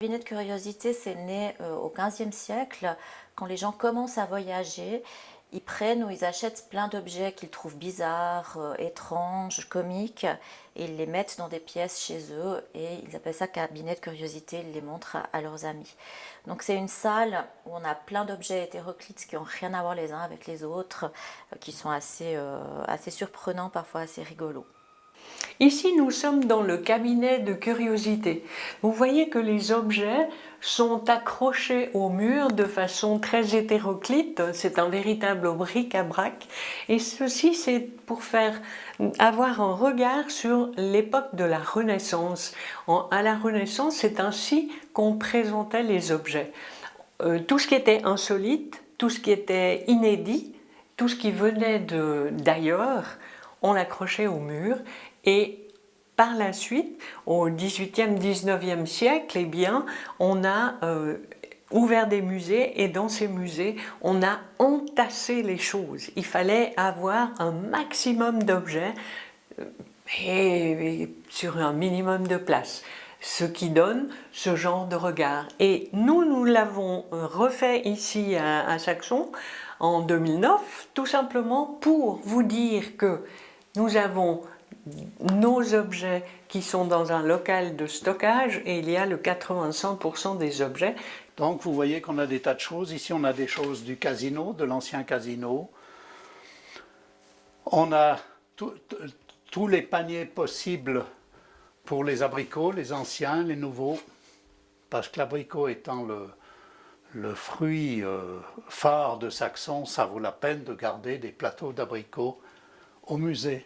Le cabinet de curiosité, c'est né au XVe siècle. Quand les gens commencent à voyager, ils prennent ou ils achètent plein d'objets qu'ils trouvent bizarres, étranges, comiques, et ils les mettent dans des pièces chez eux, et ils appellent ça cabinet de curiosité, ils les montrent à leurs amis. Donc c'est une salle où on a plein d'objets hétéroclites qui n'ont rien à voir les uns avec les autres, qui sont assez surprenants, parfois assez rigolos. Ici, nous sommes dans le cabinet de curiosité. Vous voyez que les objets sont accrochés au mur de façon très hétéroclite. C'est un véritable bric-à-brac. Et ceci, c'est pour avoir un regard sur l'époque de la Renaissance. À la Renaissance, c'est ainsi qu'on présentait les objets. Tout ce qui était insolite, tout ce qui était inédit, tout ce qui venait d'ailleurs, on l'accrochait au mur. Et par la suite, au XVIIIe, XIXe siècle, eh bien, on a ouvert des musées, et dans ces musées, on a entassé les choses. Il fallait avoir un maximum d'objets et sur un minimum de place, ce qui donne ce genre de regard. Et nous l'avons refait ici à Saxon en 2009, tout simplement pour vous dire que nous avons nos objets qui sont dans un local de stockage, et il y a le 85% des objets. Donc vous voyez qu'on a des tas de choses. Ici on a des choses du casino, de l'ancien casino. On a tous les paniers possibles pour les abricots, les anciens, les nouveaux, parce que l'abricot étant le fruit phare de Saxon, ça vaut la peine de garder des plateaux d'abricots au musée.